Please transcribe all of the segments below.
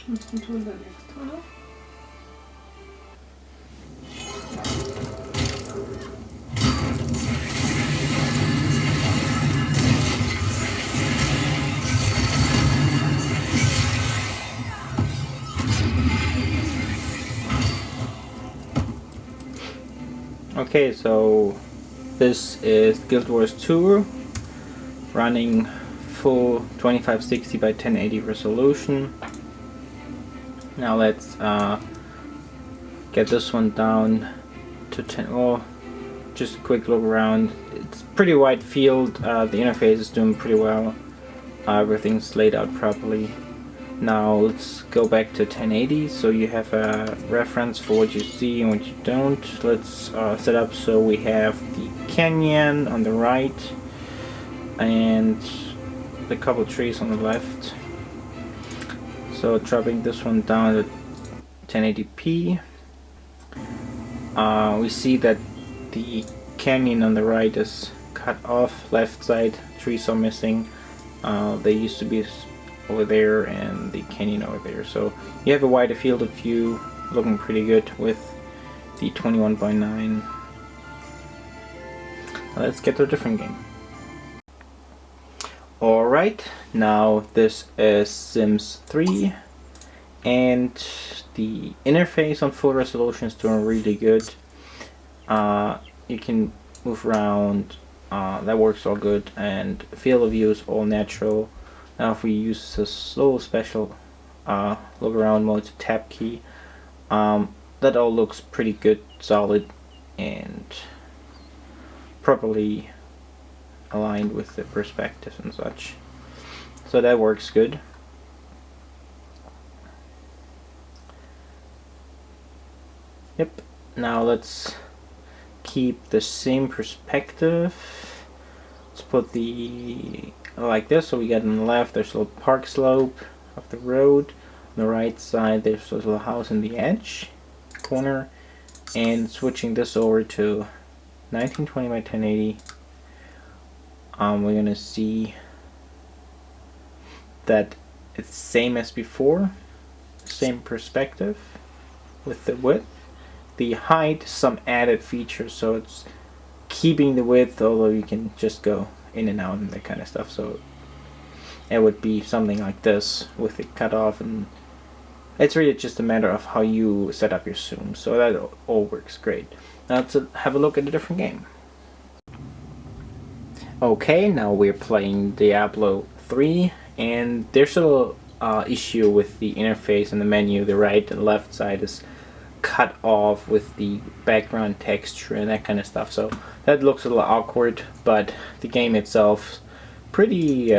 Was tun wir extra noch? Okay, so this is Guild Wars 2 running full 2560 by 1080 resolution. Now let's get this one down to 10. Oh, just a quick look around. It's pretty wide field. The interface is doing pretty well. Everything's laid out properly. Now let's go back to 1080 so you have a reference for what you see and what you don't. Let's set up so we have the canyon on the right and the couple trees on the left. So dropping this one down to 1080p, we see that the canyon on the right is cut off, left side trees are missing. They used to be over there and the canyon over there, so you have a wider field of view, looking pretty good with the 21:9. Let's get to a different game. Alright, now this is Sims 3 and the interface on full resolution is doing really good. You can move around, that works all good, and field of view is all natural. Now if we use this little special look around mode, tab key, that all looks pretty good, solid, and properly aligned with the perspective and such. So that works good. Yep, now let's keep the same perspective. Let's put the like this, so we get on the left there's a little park slope of the road, on the right side there's a little house in the edge corner, and switching this over to 1920 by 1080, we're gonna see that it's the same as before, same perspective with the width, the height, some added features, so it's keeping the width, although you can just go in and out and that kind of stuff. So it would be something like this with it cut off, and it's really just a matter of how you set up your zoom. So that all works great. Now let's have a look at a different game. Okay, now we're playing Diablo 3, and there's a little issue with the interface and the menu. The right and left side is cut off with the background texture and that kind of stuff, so that looks a little awkward, but the game itself pretty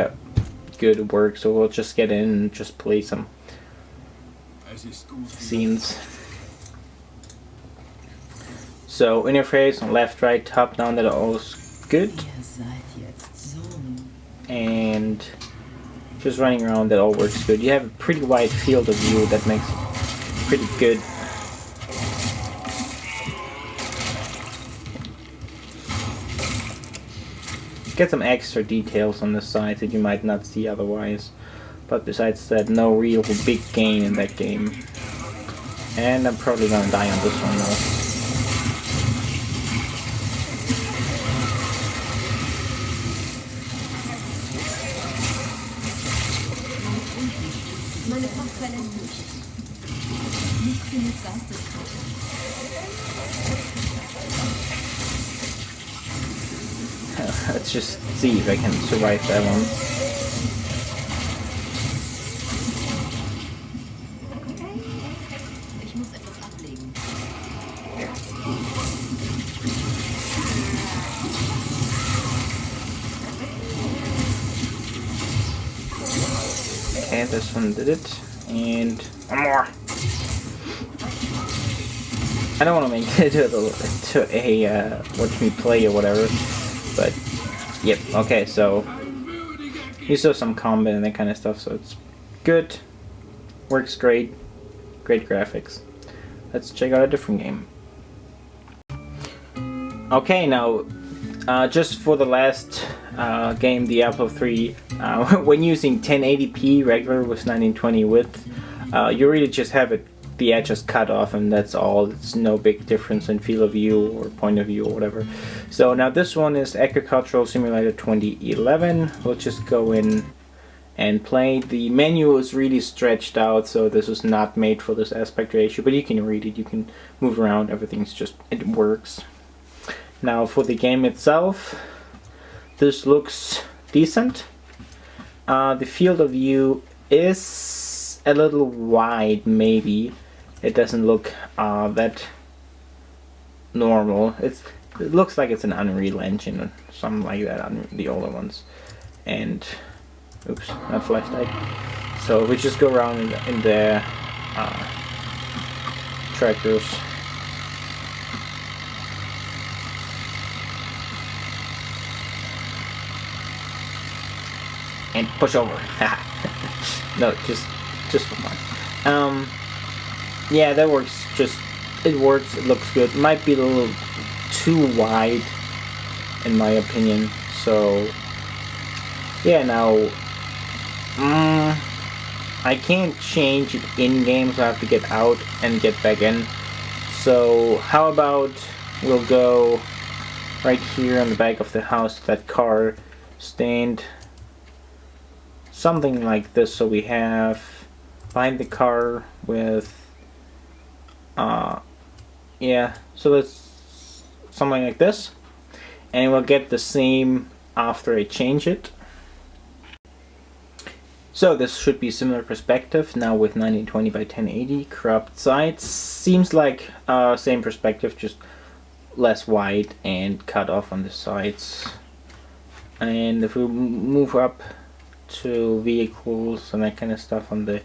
good work, so we'll just get in and just play some scenes. So interface on left, right, top, down, that all is good, and just running around, that all works good. You have a pretty wide field of view, that makes it pretty good. Get some extra details on the side that you might not see otherwise, but besides that, no real big gain in that game. And I'm probably gonna die on this one though. Let's just see if I can survive that one. Okay, this one did it, and one more. I don't want to make it to a watch me play or whatever, but yep. Okay, so you saw some combat and that kind of stuff, so it's good, works great, great graphics. Let's check out a different game. Okay, now just for the last game, Diablo 3, when using 1080p regular with 1920 width, You really just have the edges cut off, and that's all. It's no big difference in field of view or point of view or whatever. So now this one is Agricultural Simulator 2011. We'll just go in and play. The menu is really stretched out, so this is not made for this aspect ratio, but you can read it, you can move around, everything's just, it works. Now for the game itself, this looks decent. The field of view is a little wide, maybe. It doesn't look that normal. It looks like it's an Unreal Engine or something like that on the older ones. And oops, not flashlight. So if we just go around in the tractors. And push over. No, just for fun. Yeah, that works. It works. It looks good. Might be a little too wide, in my opinion. So yeah, now I can't change it in game, so I have to get out and get back in. So how about we'll go right here on the back of the house, that car stand, something like this. So we have behind the car with yeah, so that's something like this, and we'll get the same after I change it. So this should be similar perspective now with 1920 by 1080 cropped sides. Seems like same perspective, just less wide and cut off on the sides. And if we move up to vehicles and that kind of stuff on the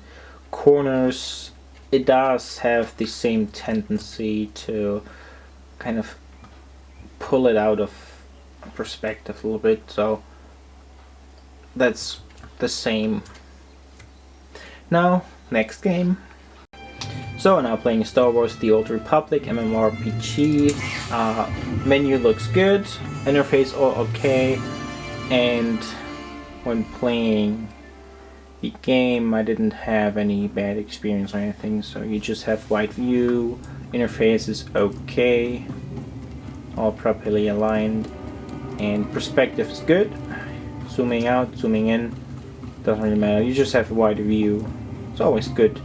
corners, it does have the same tendency to kind of pull it out of perspective a little bit, so that's the same. Now, next game. So now playing Star Wars The Old Republic MMORPG. Menu looks good, interface all okay, and when playing the game I didn't have any bad experience or anything. So you just have wide view, interface is okay, all properly aligned, and perspective is good. Zooming out, zooming in, doesn't really matter. You just have a wide view. It's always good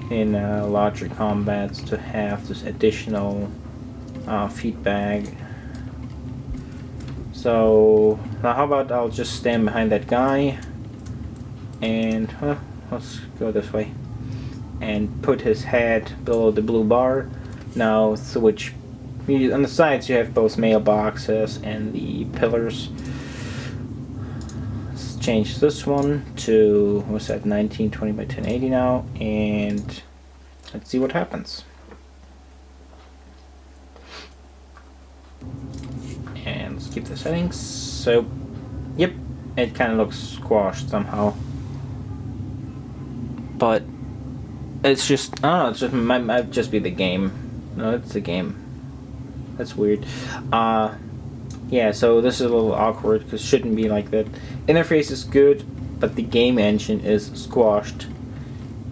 in larger combats to have this additional feedback. So now how about I'll just stand behind that guy and let's go this way and put his head below the blue bar. Now switch. On the sides you have both mailboxes and the pillars. Let's change this one to, what's that, 1920 by 1080 now, and let's see what happens. And let's keep the settings. So yep, it kind of looks squashed somehow, but it's just, I don't know, it's just might just be the game. No, it's the game. That's weird. Yeah, so this is a little awkward because it shouldn't be like that. Interface is good, but the game engine is squashed.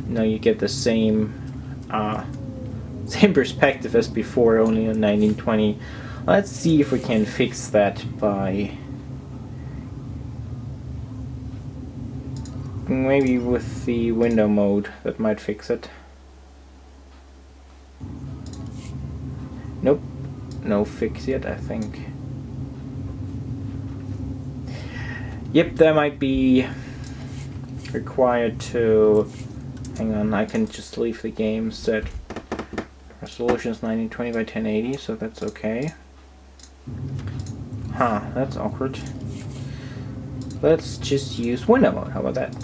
You know, you get the same same perspective as before, only on 1920. Let's see if we can fix that by maybe with the window mode. That might fix it. Nope, no fix yet, I think. Yep, that might be required to, hang on, I can just leave the game set resolutions 1920 by 1080, so that's okay. Huh, that's awkward. Let's just use window mode, how about that?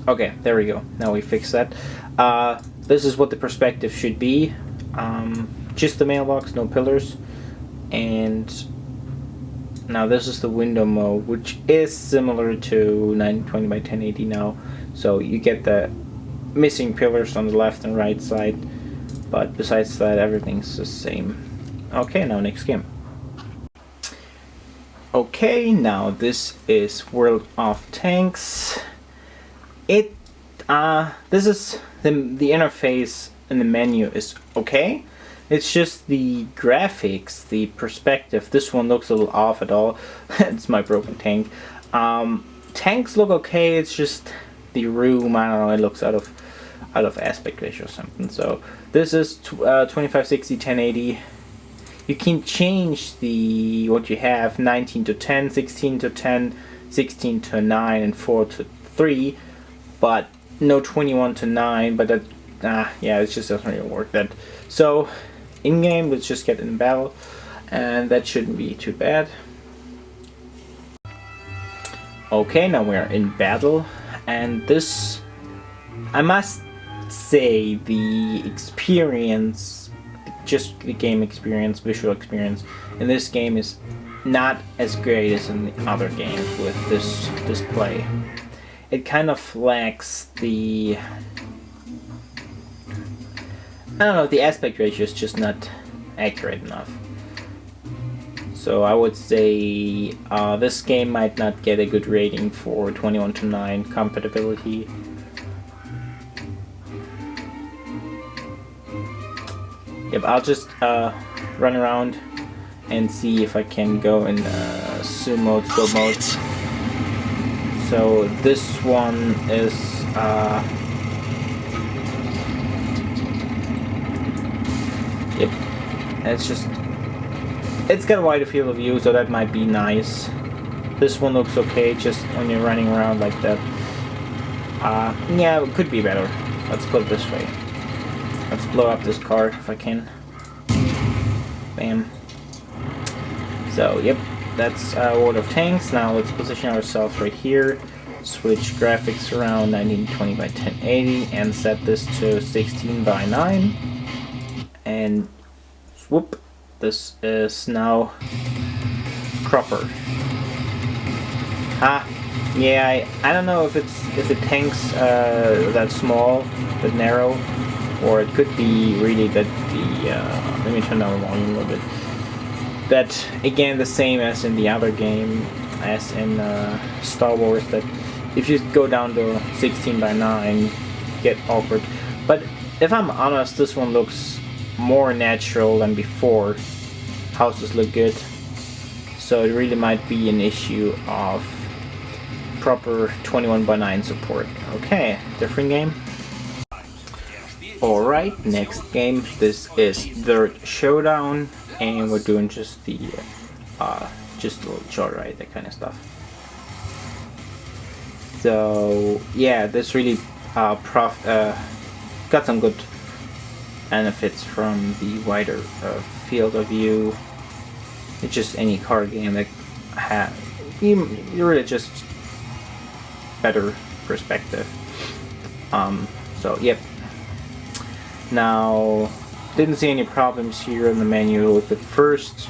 Okay, there we go. Now we fix that. This is what the perspective should be. Just the mailbox, no pillars. And now this is the window mode, which is similar to 1920 by 1080 now. So you get the missing pillars on the left and right side, but besides that everything's the same. Okay, now next game. Okay, now this is World of Tanks. This is the interface in the menu is okay. It's just the graphics, the perspective. This one looks a little off at all. It's my broken tank. Tanks look okay. It's just the room. I don't know. It looks out of aspect ratio or something. So this is 2560 1080. You can change what you have: 19 to 10, 16 to 10, 16 to 9, and 4 to 3. But no 21 to 9. But that, yeah, it just doesn't really work. That so. In game, let's just get in battle, and that shouldn't be too bad. Okay, now we're in battle, and this, I must say, the experience, just the game experience, visual experience in this game is not as great as in the other games with this display. It kind of lacks the, I don't know, the aspect ratio is just not accurate enough. So I would say this game might not get a good rating for 21 to 9 compatibility. Yep, I'll just run around and see if I can go in zoom mode, scope mode. So this one is yep, it's got a wider field of view, so that might be nice. This one looks okay, just when you're running around like that. Yeah, it could be better. Let's put it this way. Let's blow up this car if I can. Bam. So, yep, that's World of Tanks. Now let's position ourselves right here. Switch graphics around 1920 by 1080 and set this to 16 by 9. And swoop, this is now proper. Yeah, I don't know if the tank's that small, that narrow, or it could be really that the let me turn down the volume a little bit. That again, the same as in the other game, as in Star Wars, that if you go down to 16 by 9, get awkward. But if I'm honest, this one looks more natural than before. Houses look good, so it really might be an issue of proper 21 by 9 support. Okay, different game. Alright, next game. This is Dirt Showdown, and we're doing just the just a little joyride, that kind of stuff. So yeah, this really got some good benefits from the wider field of view. It's just any car game that you're really just better perspective. So yep. Now, didn't see any problems here in the menu with the first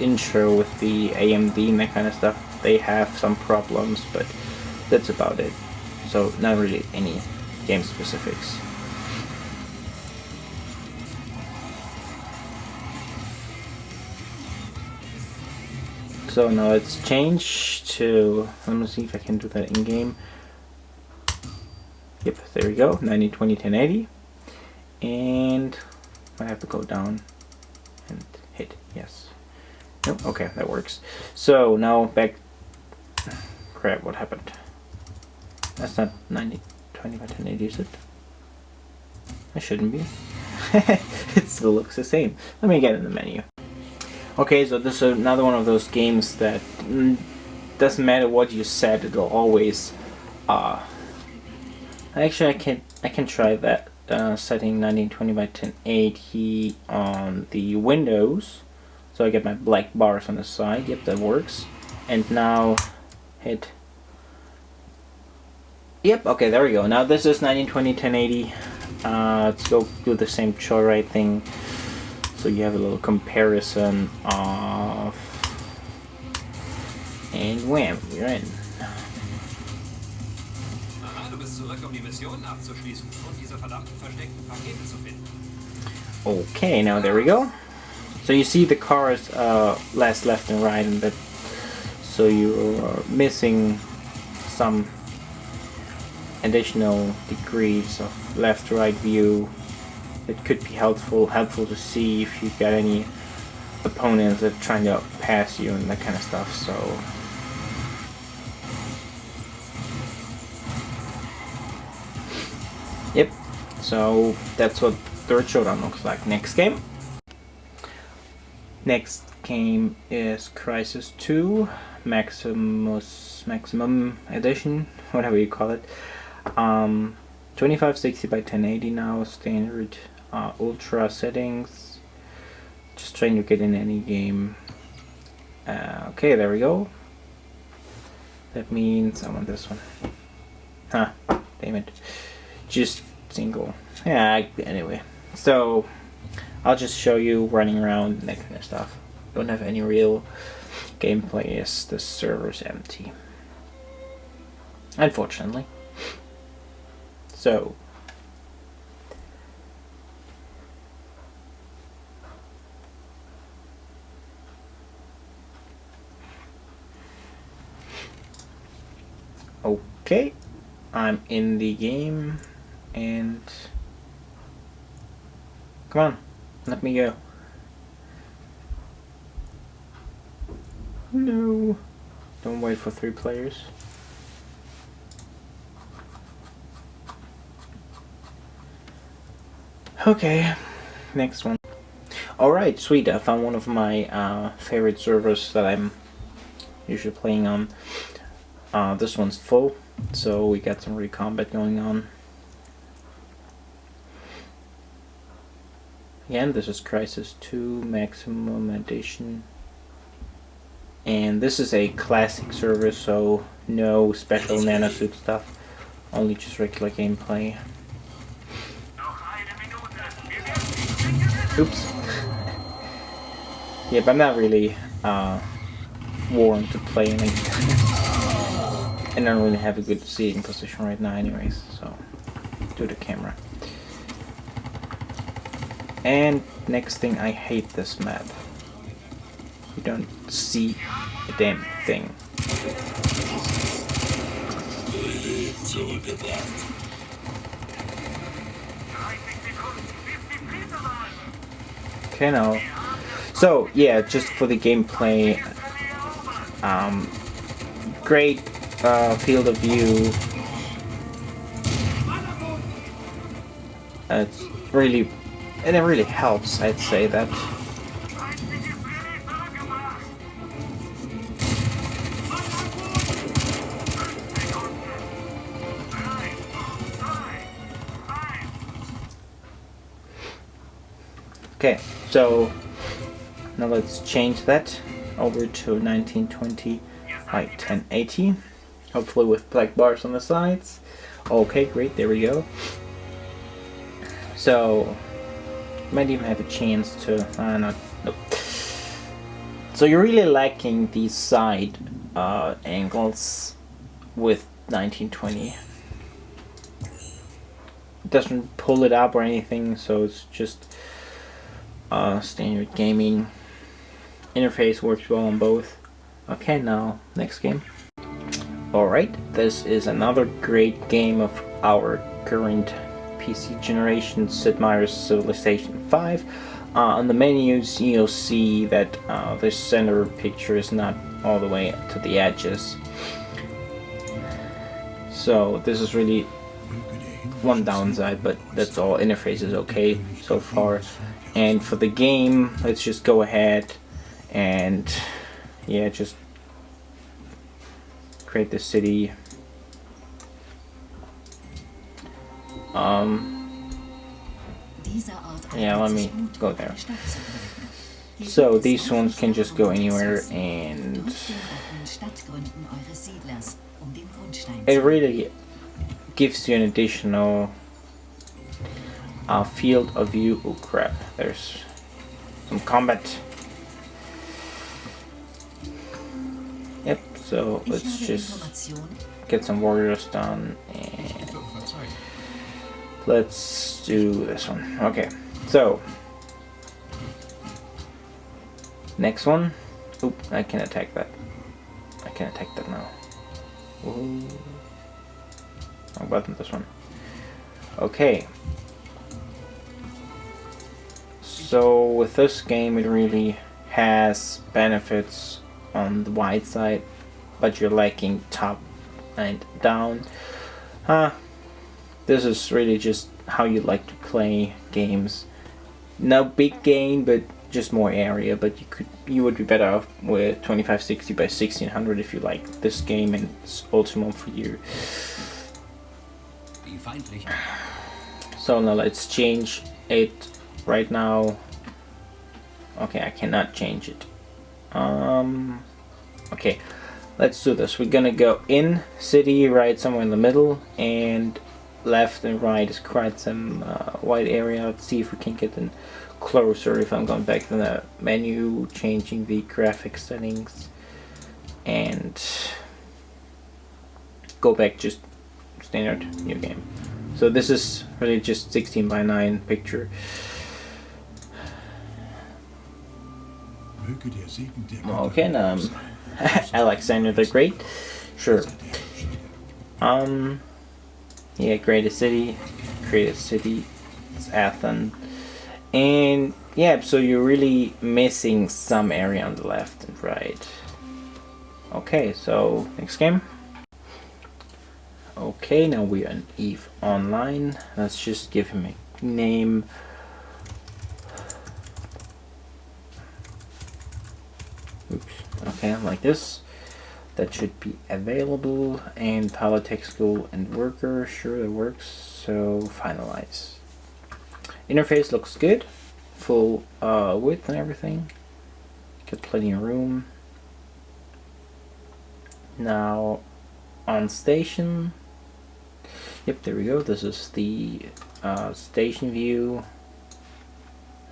intro with the AMD and that kind of stuff. They have some problems, but that's about it. So not really any game specifics. So now let's change to, let me see if I can do that in game. Yep, there we go, 1920 1080. And I have to go down and hit yes. Nope, okay, that works. So now back, crap, what happened? That's not 1920 by 1080, is it? It shouldn't be. It still looks the same. Let me get in the menu. Okay, so this is another one of those games that doesn't matter what you set, it'll always actually I can try that setting 1920 by 1080 on the Windows, so I get my black bars on the side. Yep, that works. And now hit. Yep, okay, there we go. Now this is 1920 1080. Let's go do the same joyride thing, so you have a little comparison of, and wham, we're in. Okay, now there we go. So you see the cars left and right, and that so you're missing some additional degrees of left-right view. It could be helpful to see if you've got any opponents that are trying to pass you and that kind of stuff. So yep, so that's what third Showdown looks like. Next game is Crysis 2 Maximum Edition, whatever you call it. 2560 by 1080 now, standard ultra settings. Just trying to get in any game. Okay, there we go. That means I want this one. Huh, damn it. Just single. Yeah, anyway. So, I'll just show you running around and that kind of stuff. Don't have any real gameplay as the server's empty. Unfortunately. So, okay, I'm in the game and come on, let me go. No, don't wait for 3 players. Okay, next one. Alright, sweet, I found one of my favorite servers that I'm usually playing on. This one's full, so we got some recombat going on. Again, this is Crysis 2 Maximum Edition. And this is a classic server, so no special nanosuit stuff, only just regular gameplay. Oops. Yeah, but I'm not really warm to play any. And I don't really have a good seating position right now anyways, so do the camera. And next thing, I hate this map. You don't see a damn thing. Okay, now. So, yeah, just for the gameplay, great field of view. It's really, and it really helps, I'd say that. Okay, so now let's change that over to 1920 by 1080, hopefully with black bars on the sides. Okay, great, there we go. So might even have a chance to nope. So you're really lacking these side angles with 1920. It doesn't pull it up or anything, so it's just standard gaming. Interface works well on both. Okay, now next game. Alright, this is another great game of our current PC generation, Sid Meier's Civilization 5. On the menus you'll see that the center picture is not all the way to the edges. So this is really one downside, but that's all. Interface is okay so far. And for the game, let's just go ahead and yeah, just create the city. Yeah, let me go there. So these ones can just go anywhere, and it really gives you an additional field of view. Oh crap, there's some combat. Yep, so let's just get some warriors done and let's do this one. Okay, so next one. Oop, I can attack that. I can attack that now. Whoa. Oh, button this one. Okay. So with this game, it really has benefits on the wide side, but you're lacking top and down. This is really just how you like to play games. No big gain, but just more area. But you would be better off with 2560 by 1600 if you like this game, and it's optimal for you. So now let's change it right now. Okay, I cannot change it. Okay, let's do this. We're gonna go in city, right somewhere in the middle, and left and right is quite some wide area. Let's see if we can get in closer. If I'm going back to the menu, changing the graphics settings, and go back just standard new game. So this is really just 16:9 picture. Okay, now Alexander the Great. Sure. Yeah, greatest city. It's Athens. And yeah, so you're really missing some area on the left and right. Okay, so next game. Okay, now we're on EVE Online. Let's just give him a name. Oops. Okay, like this. That should be available. And politics, school, and worker. Sure, that works. So finalize. Interface looks good. Full width and everything. Got plenty of room. Now on station. Yep, there we go. This is the station view.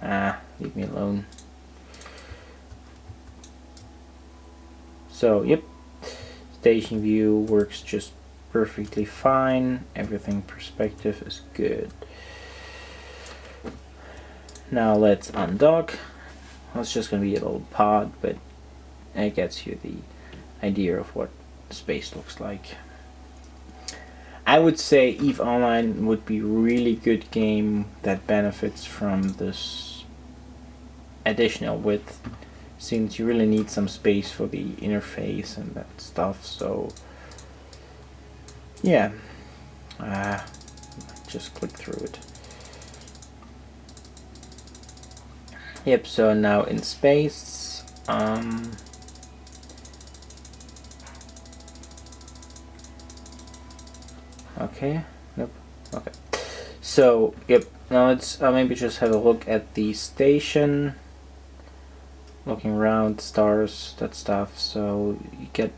Leave me alone. So, yep, station view works just perfectly fine. Everything perspective is good. Now let's undock. It's just gonna be a little pod, but it gets you the idea of what space looks like. I would say EVE Online would be a really good game that benefits from this additional width, since you really need some space for the interface and that stuff. So yeah, just click through it. Yep, so now in space, okay, nope, okay. So, yep, now let's maybe just have a look at the station. Looking around, stars, that stuff, so you get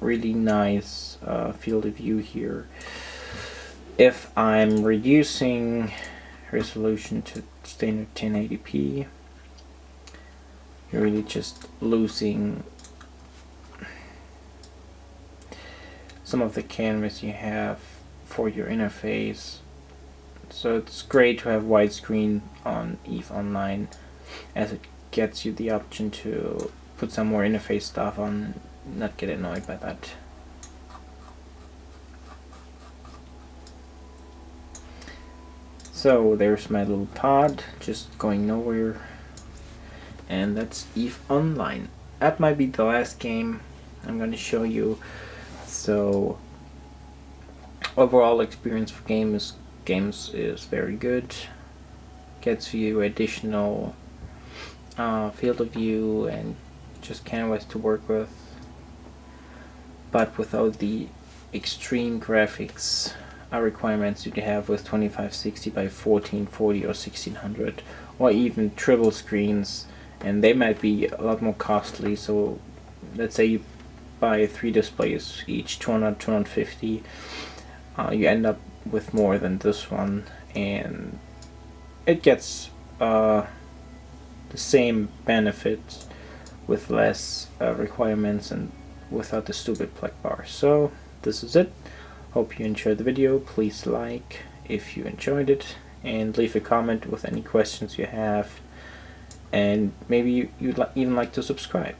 really nice field of view here. If I'm reducing resolution to standard 1080p, you're really just losing some of the canvas you have for your interface. So it's great to have widescreen on EVE Online, as it gets you the option to put some more interface stuff on, not get annoyed by that. So there's my little pod, just going nowhere, and that's EVE Online. That might be the last game I'm going to show you. So overall experience for games is very good. Gets you additional field of view and just canvas to work with, but without the extreme graphics requirements you have with 2560 by 1440 or 1600, or even triple screens, and they might be a lot more costly. So let's say you buy 3 displays, each 200, 250, you end up with more than this one, and it gets the same benefits with less requirements and without the stupid black bar. So this is it. Hope you enjoyed the video. Please like if you enjoyed it, and leave a comment with any questions you have, and maybe you'd even like to subscribe.